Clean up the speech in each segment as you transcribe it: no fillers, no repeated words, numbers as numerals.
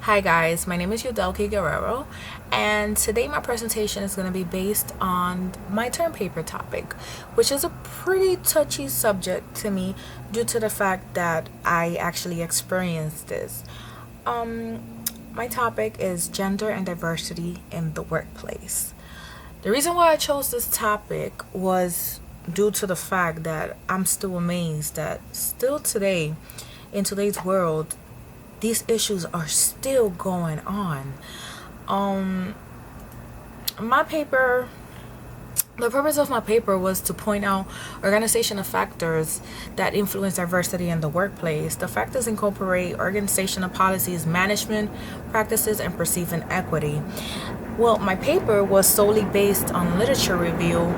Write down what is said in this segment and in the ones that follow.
Hi guys, my name is Yudelki Guerrero, and today my presentation is going to be based on my term paper topic, which is a pretty touchy subject to me due to the fact that I actually experienced this. My topic is gender and diversity in the workplace. The reason why I chose this topic was due to the fact that I'm still amazed that still today, in today's world, these issues are still going on. Um, my paper, the purpose of my paper was to point out organizational factors that influence diversity in the workplace. The factors incorporate organizational policies, management practices, and perceived inequity. Well, my paper was solely based on literature review,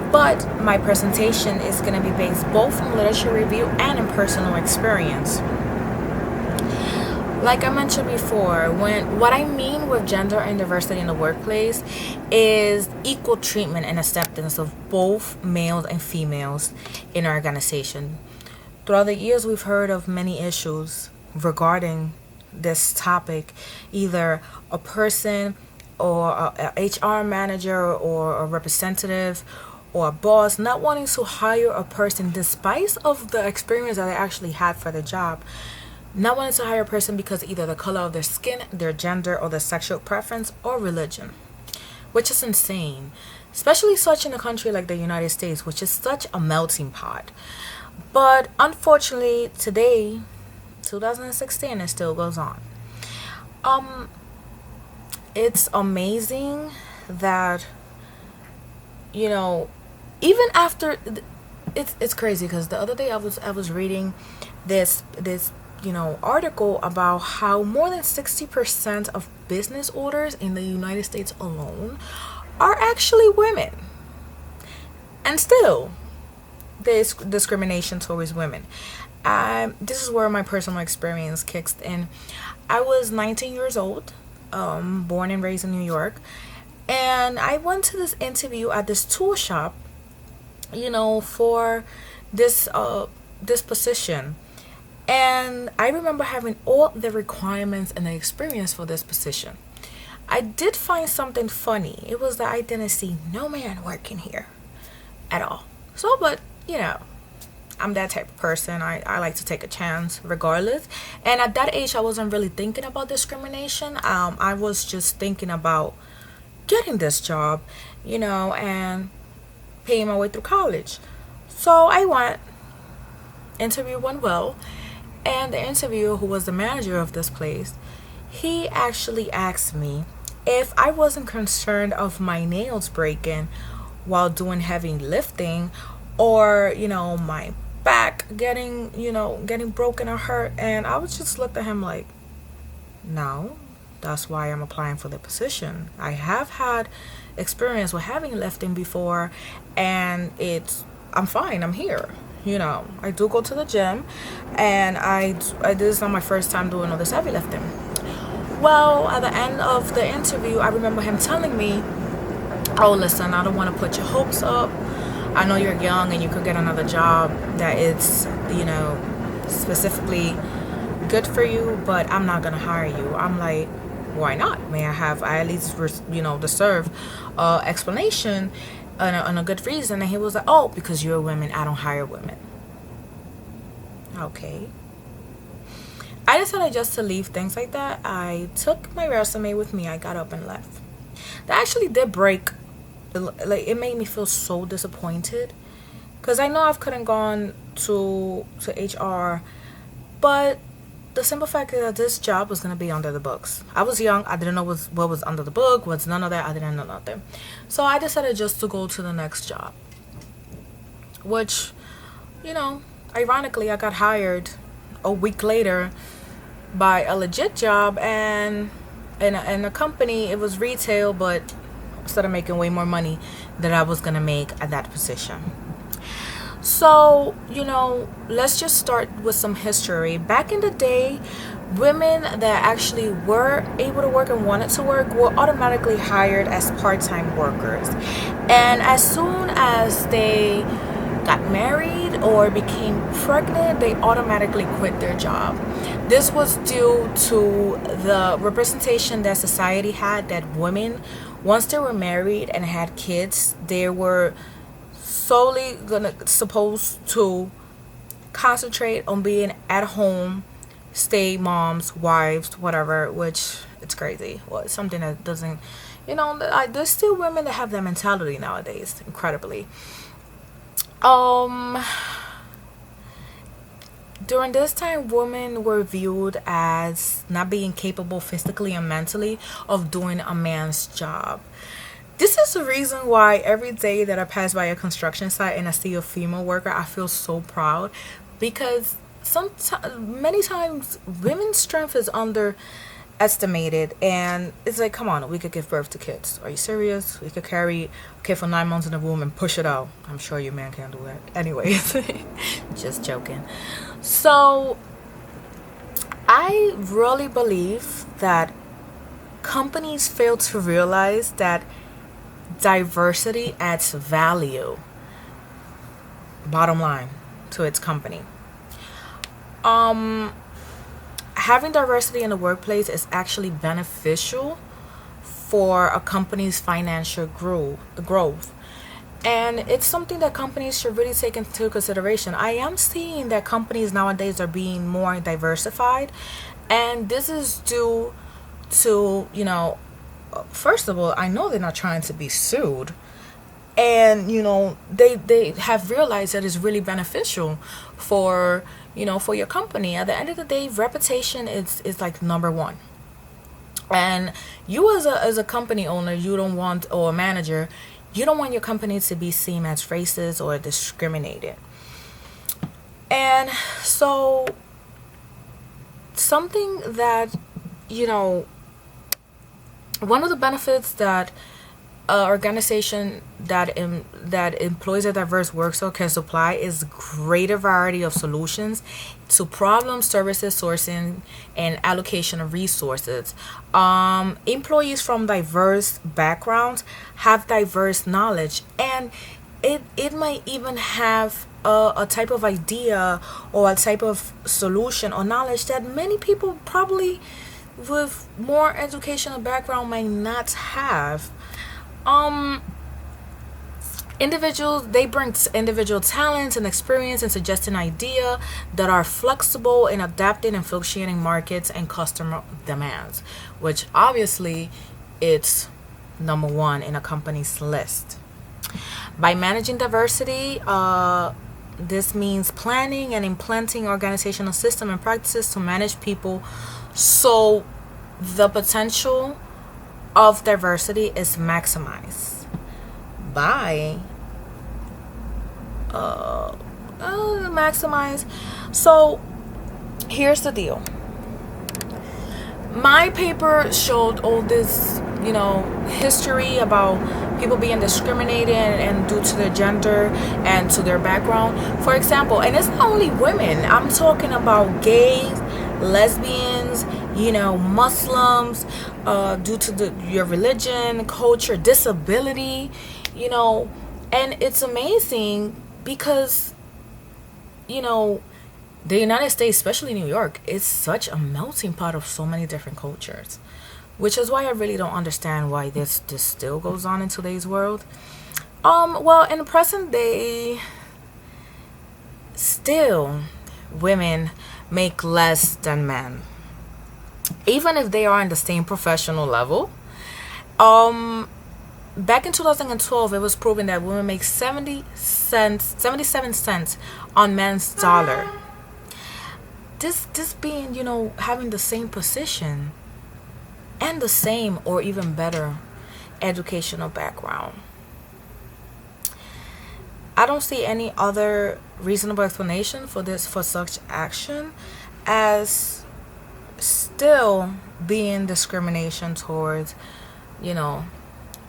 but my presentation is going to be based both on literature review and in personal experience. Like I mentioned before, what I mean with gender and diversity in the workplace is equal treatment and acceptance of both males and females in our organization. Throughout the years, we've heard of many issues regarding this topic, either a person or a HR manager or a representative or a boss not wanting to hire a person despite of the experience that they actually had for the job, not wanting to hire a person because either the color of their skin, their gender, or their sexual preference or religion, which is insane, especially such in a country like the United States, which is such a melting pot. But unfortunately, today, 2016, it still goes on. It's amazing that, even after it's crazy because the other day I was reading this article about how more than 60% of business orders in the United States alone are actually women. And still, there's discrimination towards women. This is where my personal experience kicks in. I was 19 years old, born and raised in New York, and I went to this interview at this tool shop, for this position. And I remember having all the requirements and the experience for this position. I did find something funny. It was that I didn't see no man working here at all. So, but, I'm that type of person. I like to take a chance regardless. And at that age, I wasn't really thinking about discrimination. I was just thinking about getting this job, and paying my way through college. So I went. Interview went well. And the interviewer, who was the manager of this place, he actually asked me if I wasn't concerned of my nails breaking while doing heavy lifting, or my back getting broken or hurt. And I was just looked at him like, no, that's why I'm applying for the position. I have had experience with heavy lifting before, and I'm fine. I'm here. I do go to the gym, and this is not my first time doing all this heavy lifting. Well, at the end of the interview, I remember him telling me, oh, listen, I don't want to put your hopes up. I know you're young and you could get another job that is, specifically good for you, but I'm not going to hire you. I'm like, why not? May I at least, deserve explanation and a good reason? And he was like, oh, because you're a woman, I don't hire women. Okay. I decided just to leave things like that. I took my resume with me. I got up and left. That actually did break. Like, it made me feel so disappointed, because I know I could have gone to HR, but the simple fact is that this job was going to be under the books. I was young. I didn't know what was under the book. What's none of that. I didn't know nothing. So I decided just to go to the next job, which, ironically, I got hired a week later by a legit job, and in a company. It was retail, but started making way more money than I was going to make at that position. So, let's just start with some history. Back in the day, women that actually were able to work and wanted to work were automatically hired as part-time workers. And as soon as they got married or became pregnant, they automatically quit their job. This was due to the representation that society had that women, once they were married and had kids, they were solely supposed to concentrate on being at home, stay moms, wives, whatever, which it's crazy. Well, it's something that doesn't, there's still women that have that mentality nowadays, incredibly. Um, During this time, women were viewed as not being capable physically and mentally of doing a man's job. This is the reason why every day that I pass by a construction site and I see a female worker, I feel so proud, because many times women's strength is underestimated, and it's like, come on, we could give birth to kids. Are you serious? We could carry a kid for 9 months in the womb and push it out. I'm sure your man can't do that. Anyways, just joking. So I really believe that companies fail to realize that diversity adds value, bottom line, to its company. Having diversity in the workplace is actually beneficial for a company's financial growth. And it's something that companies should really take into consideration. I am seeing that companies nowadays are being more diversified, and this is due to, first of all, I know they're not trying to be sued, and they have realized that it's really beneficial for for your company. At the end of the day, reputation is like number one. And you as a company owner, you don't want, or a manager, you don't want your company to be seen as racist or discriminated. And so something that one of the benefits that an organization that employs a diverse workforce can supply is greater variety of solutions to problems, services, sourcing, and allocation of resources. Employees from diverse backgrounds have diverse knowledge, and it might even have a type of idea or a type of solution or knowledge that many people probably with more educational background might not have. Individuals, they bring individual talents and experience and suggest an idea that are flexible in adapting and fluctuating markets and customer demands, which obviously it's number one in a company's list. By managing diversity, this means planning and implementing organizational system and practices to manage people, so the potential of diversity is maximized by maximize. So here's the deal. My paper showed all this history about people being discriminated and due to their gender and to their background, for example. And it's not only women, I'm talking about gays, lesbians, Muslims, due to your religion, culture, disability, and it's amazing because, the United States, especially New York, is such a melting pot of so many different cultures, which is why I really don't understand why this still goes on in today's world. Well, in the present day, still, women make less than men, even if they are in the same professional level. Back in 2012, it was proven that women make 77 cents on men's dollar. This being, having the same position and the same or even better educational background. I don't see any other reasonable explanation for such action as still being discrimination towards,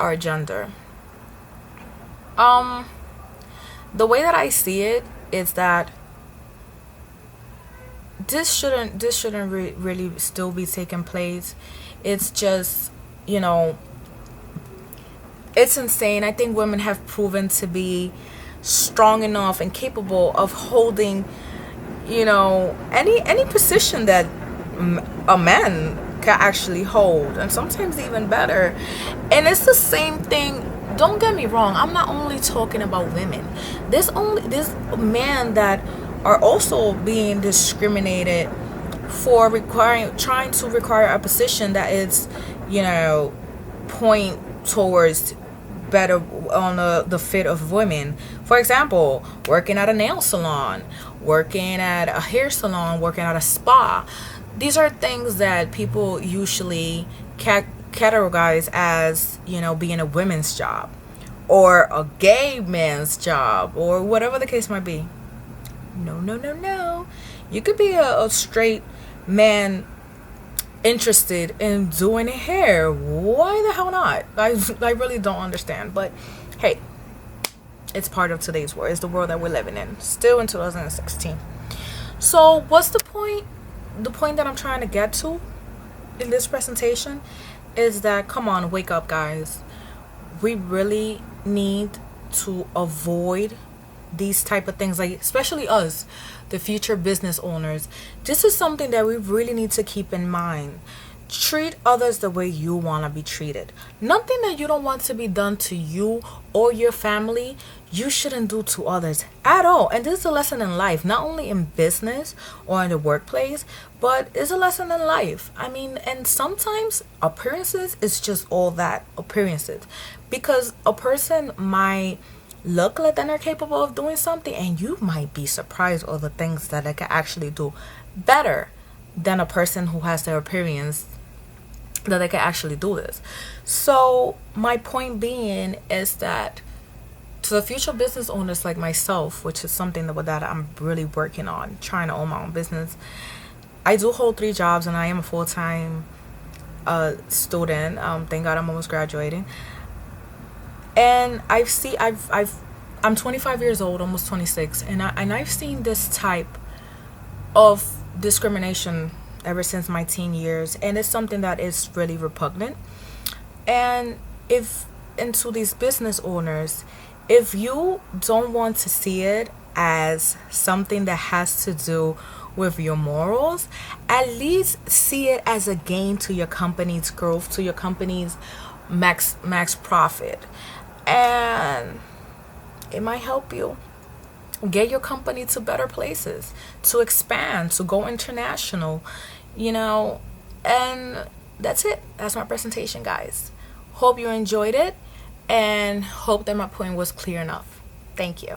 our gender. The way that I see it is that this shouldn't really still be taking place. It's just, it's insane. I think women have proven to be strong enough and capable of holding, any position that a man can actually hold, and sometimes even better. And it's the same thing. Don't get me wrong, I'm not only talking about women. There's men that are also being discriminated for trying to require a position that is, point towards better on the fit of women. For example, working at a nail salon, working at a hair salon, working at a spa. These are things that people usually categorize as, being a women's job or a gay man's job or whatever the case might be. No, no, no, no. You could be a straight man interested in doing hair. Why the hell not? I really don't understand. But hey, it's part of today's world. It's the world that we're living in. Still in 2016. So what's the point? The point that I'm trying to get to in this presentation is that, come on, wake up, guys. We really need to avoid these type of things, like especially us, the future business owners. This is something that we really need to keep in mind. Treat others the way you want to be treated. Nothing that you don't want to be done to you or your family, you shouldn't do to others at all. And this is a lesson in life, not only in business or in the workplace, but it's a lesson in life. I mean, and sometimes appearances is just all that, appearances. Because a person might look like they're capable of doing something, and you might be surprised of the things that they can actually do better than a person who has their appearance that they can actually do this. So my point being is that to the future business owners like myself, which is something that I'm really working on, trying to own my own business. I do hold 3 jobs, and I am a full-time student. Thank God I'm almost graduating. And I'm 25 years old, almost 26, and I've seen this type of discrimination ever since my teen years, and it's something that is really repugnant. And to these business owners, if you don't want to see it as something that has to do with your morals, at least see it as a gain to your company's growth, to your company's max profit. And it might help you get your company to better places, to expand, to go international, and that's it. That's my presentation, guys. Hope you enjoyed it, and hope that my point was clear enough. Thank you.